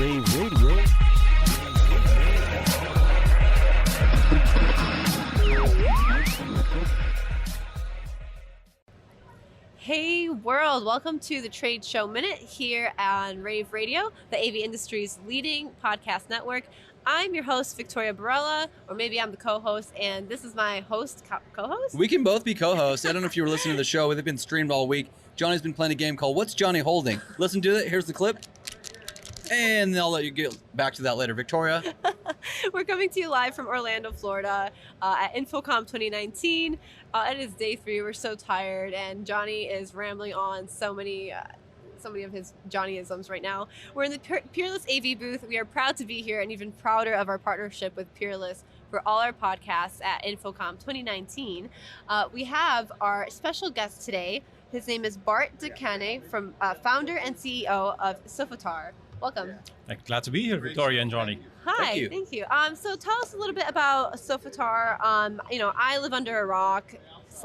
Rave Radio. Hey world, welcome to the Trade Show Minute here on Rave Radio, the AV industry's leading podcast network. I'm your host, Victoria Barella, or maybe I'm the co-host, and this is my host, co-host? We can both be co-hosts. I don't know if you were listening to the show. They've been streamed all week. Johnny's been playing a game called What's Johnny Holding? Listen to it. Here's the clip. And I'll let you get back to that later. Victoria? We're coming to you live from Orlando, Florida at InfoComm19. It is day 3. We're so tired, and Johnny is rambling on so many of his Johnny-isms right now. We're in the Peerless AV booth. We are proud to be here and even prouder of our partnership with Peerless for all our podcasts at InfoComm2019. We have our special guest today. His name is Bart Decane, from founder and CEO of Sofitar. Welcome. Glad to be here, Victoria and Johnny. Hi, thank you. So tell us a little bit about Sofitar. I live under a rock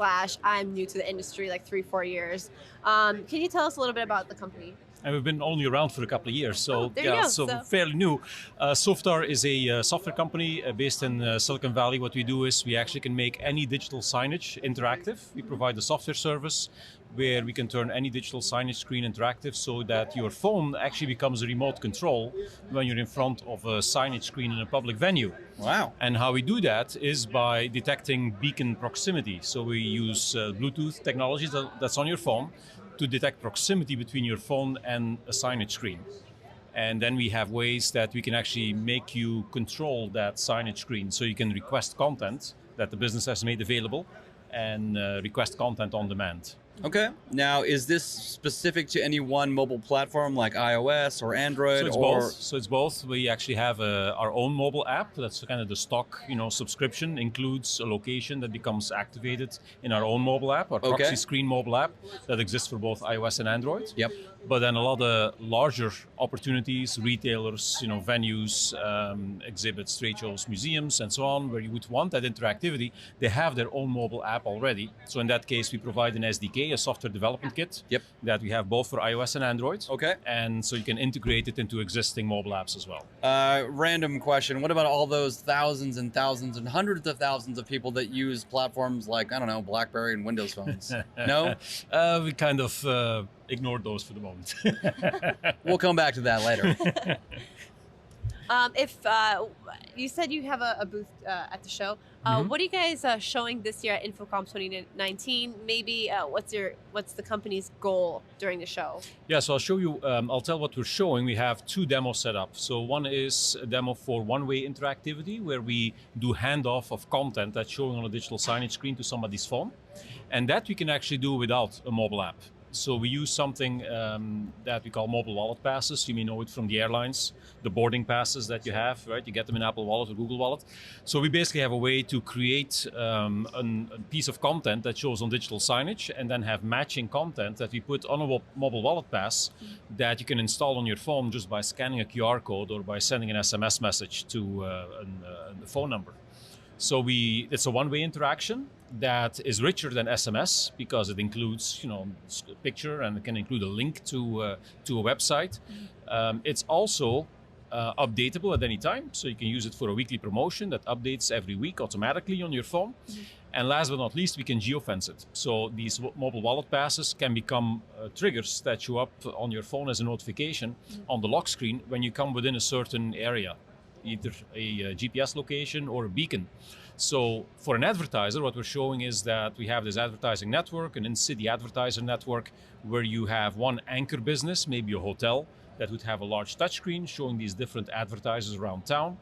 / I'm new to the industry, like 3-4 years. Can you tell us a little bit about the company? And we've been only around for a couple of years, so so fairly new. Sofitar is a software company based in Silicon Valley. What we do is we actually can make any digital signage interactive. We provide a software service where we can turn any digital signage screen interactive so that your phone actually becomes a remote control when you're in front of a signage screen in a public venue. Wow. And how we do that is by detecting beacon proximity. So we use Bluetooth technology that's on your phone to detect proximity between your phone and a signage screen. And then we have ways that we can actually make you control that signage screen. So you can request content that the business has made available and request content on demand. Okay. Now, is this specific to any one mobile platform like iOS or Android? So it's both. We actually have our own mobile app. That's kind of the stock, subscription. Includes a location that becomes activated in our own mobile app, our proxy screen mobile app that exists for both iOS and Android. Yep. But then a lot of larger opportunities, retailers, venues, exhibits, trade shows, museums, and so on, where you would want that interactivity, they have their own mobile app already. So in that case, we provide an SDK, a software development kit, that we have both for iOS and Android. Okay. And so you can integrate it into existing mobile apps as well. Random question. What about all those thousands and thousands and hundreds of thousands of people that use platforms like, I don't know, BlackBerry and Windows phones? No? We kind of ignored those for the moment. We'll come back to that later. If you said you have a booth at the show, what are you guys showing this year at InfoComm 2019? Maybe what's the company's goal during the show? Yeah, so I'll show you. I'll tell what we're showing. We have 2 demos set up. So one is a demo for one-way interactivity, where we do handoff of content that's showing on a digital signage screen to somebody's phone, and that we can actually do without a mobile app. So we use something that we call mobile wallet passes. You may know it from the airlines, the boarding passes that you have, right? You get them in Apple Wallet or Google Wallet. So we basically have a way to create a piece of content that shows on digital signage, and then have matching content that we put on a mobile wallet pass that you can install on your phone just by scanning a QR code or by sending an SMS message to a phone number. So it's a one-way interaction that is richer than SMS because it includes, a picture, and it can include a link to a website. It's also updatable at any time, so you can use it for a weekly promotion that updates every week automatically on your phone. And last but not least, we can geofence it. So these mobile wallet passes can become triggers that show up on your phone as a notification on the lock screen when you come within a certain area, either a GPS location or a beacon. So for an advertiser, what we're showing is that we have this advertising network, an in-city advertiser network, where you have one anchor business, maybe a hotel, that would have a large touchscreen showing these different advertisers around town.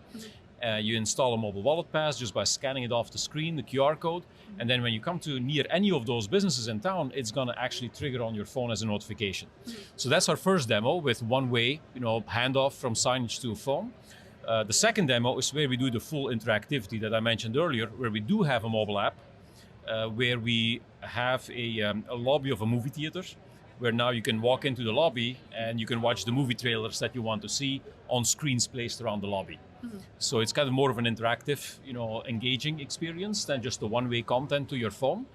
You install a mobile wallet pass just by scanning it off the screen, the QR code, and then when you come to near any of those businesses in town, it's going to actually trigger on your phone as a notification. So that's our first demo with one-way, handoff from signage to a phone. The second demo is where we do the full interactivity that I mentioned earlier, where we do have a mobile app, where we have a lobby of a movie theater, where now you can walk into the lobby and you can watch the movie trailers that you want to see on screens placed around the lobby. So it's kind of more of an interactive, engaging experience than just the one-way content to your phone.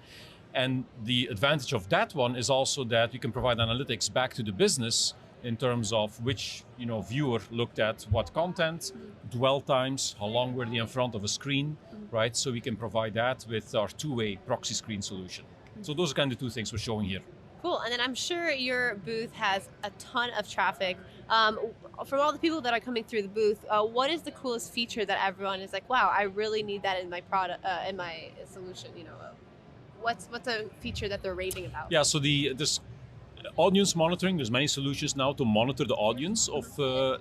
And the advantage of that one is also that you can provide analytics back to the business in terms of which viewer looked at what content, dwell times, how long were they in front of a screen, right? So we can provide that with our two-way proxy screen solution. So those are kind of two things we're showing here. Cool. And then I'm sure your booth has a ton of traffic. From all the people that are coming through the booth, what is the coolest feature that everyone is like, wow, I really need that in my product, in my solution? What's a feature that they're raving about? Yeah. So this audience monitoring. There's many solutions now to monitor the audience of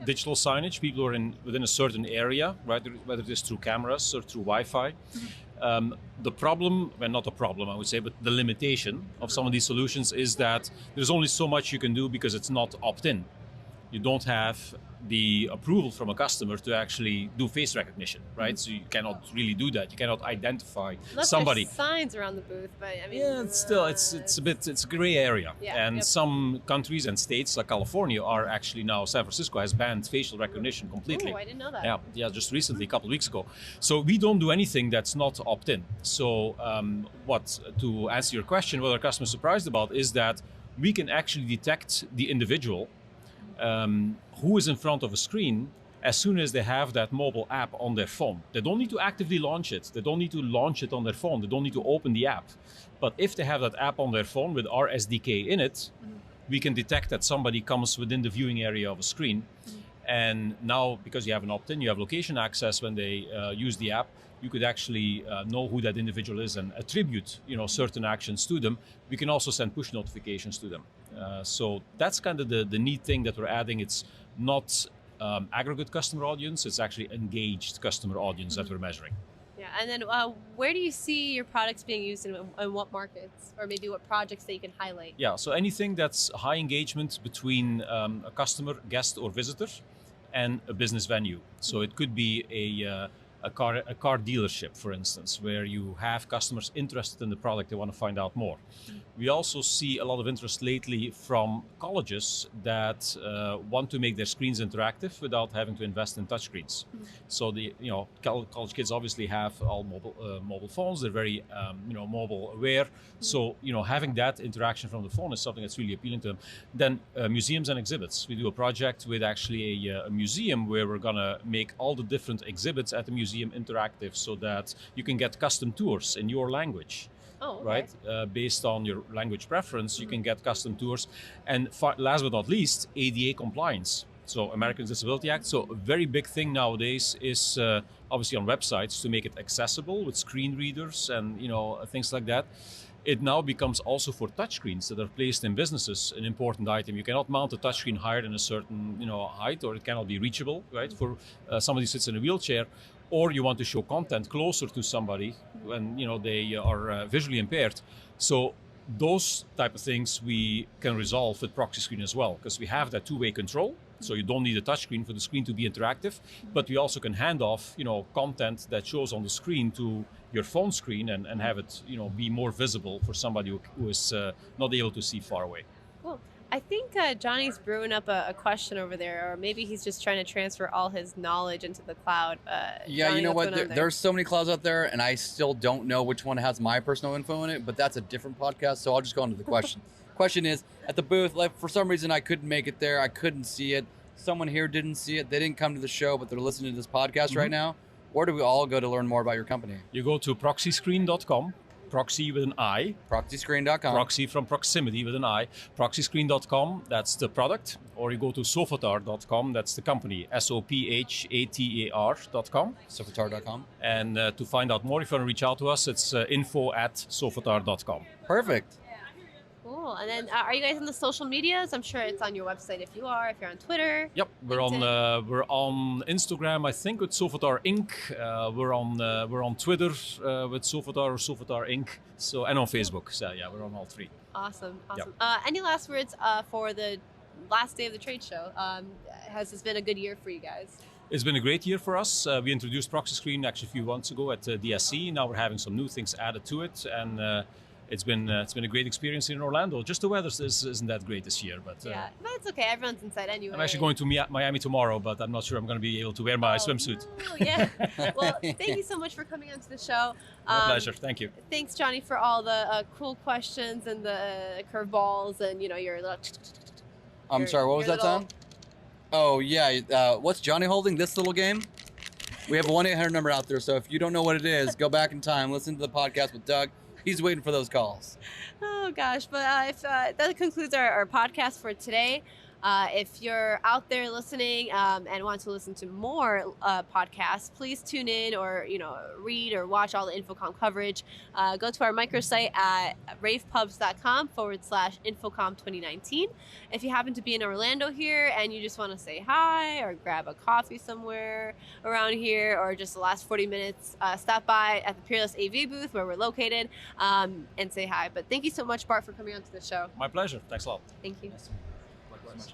digital signage. People are within a certain area, right? Whether it is through cameras or through Wi-Fi. The problem, well, not a problem, I would say, but the limitation of some of these solutions is that there's only so much you can do because it's not opt-in. You don't have the approval from a customer to actually do face recognition, right? So you cannot really do that. You cannot identify somebody. There's signs around the booth, but I mean, yeah, it's a gray area. Yeah, and some countries and states like California are actually now, San Francisco has banned facial recognition completely. Oh, I didn't know that. Yeah, just recently, a couple of weeks ago. So we don't do anything that's not opt-in. So to answer your question, what our customers are surprised about is that we can actually detect the individual who is in front of a screen as soon as they have that mobile app on their phone. They don't need to actively launch it. They don't need to launch it on their phone. They don't need to open the app. But if they have that app on their phone with our SDK in it, we can detect that somebody comes within the viewing area of a screen. And now, because you have an opt-in, you have location access when they use the app, you could actually know who that individual is and attribute certain actions to them. We can also send push notifications to them. So that's kind of the neat thing that we're adding. It's not aggregate customer audience, it's actually engaged customer audience that we're measuring. Yeah, and then where do you see your products being used in what markets, or maybe what projects that you can highlight? Yeah, so anything that's high engagement between a customer, guest, or visitor, and a business venue. So it could be a car dealership, for instance, where you have customers interested in the product, they want to find out more. We also see a lot of interest lately from colleges that want to make their screens interactive without having to invest in touchscreens. So the college kids obviously have all mobile phones. They're very mobile aware. So having that interaction from the phone is something that's really appealing to them. Then museums and exhibits. We do a project with actually a museum where we're gonna make all the different exhibits at the museum interactive, so that you can get custom tours in your language. Oh, okay. Right? Based on your language preference, you can get custom tours. And last but not least, ADA compliance. So Americans with Disability Act. So a very big thing nowadays is obviously on websites to make it accessible with screen readers and things like that. It now becomes also for touchscreens that are placed in businesses an important item. You cannot mount a touchscreen higher than a certain height, or it cannot be reachable, right? For somebody who sits in a wheelchair, or you want to show content closer to somebody when they are visually impaired. So those type of things we can resolve with proxy screen as well, because we have that two-way control. So you don't need a touchscreen for the screen to be interactive, but we also can hand off, content that shows on the screen to your phone screen and have it, be more visible for somebody who is not able to see far away. Cool. I think Johnny's brewing up a question over there, or maybe he's just trying to transfer all his knowledge into the cloud. Yeah, Johnny, you know what? there? There's so many clouds out there, and I still don't know which one has my personal info in it, but that's a different podcast, so I'll just go into the question. Question is, at the booth, like for some reason I couldn't make it there. I couldn't see it. Someone here didn't see it. They didn't come to the show, but they're listening to this podcast right now. Where do we all go to learn more about your company? You go to proxyscreen.com, proxy with an I. Proxyscreen.com. Proxy from proximity with an I. Proxyscreen.com, that's the product. Or you go to sofatar.com, that's the company, SOPHATAR.com. Sofatar.com. And to find out more, if you want to reach out to us, it's info@sofatar.com. Perfect. Cool. And then are you guys on the social medias? I'm sure it's on your website if you're on Twitter. Yep, we're on Instagram, I think, with Sofatar Inc. We're on Twitter with Sofatar or Sofatar Inc. So, and on Facebook. So yeah, we're on all three. Awesome. Yep. Any last words for the last day of the trade show? Has this been a good year for you guys? It's been a great year for us. We introduced Proxy Screen actually a few months ago at DSC. Now we're having some new things added to it, and it's been a great experience here in Orlando. Just the weather isn't that great this year, but yeah, but it's okay. Everyone's inside anyway. I'm actually going to Miami tomorrow, but I'm not sure I'm going to be able to wear my swimsuit. No, yeah. Well, thank you so much for coming onto the show. My pleasure. Thank you. Thanks, Johnny, for all the cool questions and the curveballs and your little. I'm sorry, what was that sound? Oh, yeah. What's Johnny holding? This little game? We have a 1-800 number out there, so if you don't know what it is, go back in time, listen to the podcast with Doug. He's waiting for those calls. Oh gosh, but if that concludes our podcast for today. If you're out there listening and want to listen to more podcasts, please tune in or read or watch all the Infocom coverage. Go to our microsite at ravepubs.com/Infocom2019. If you happen to be in Orlando here and you just want to say hi or grab a coffee somewhere around here, or just the last 40 minutes, stop by at the Peerless AV booth where we're located and say hi. But thank you so much, Bart, for coming on to the show. My pleasure. Thanks a lot. Thank you. Likewise.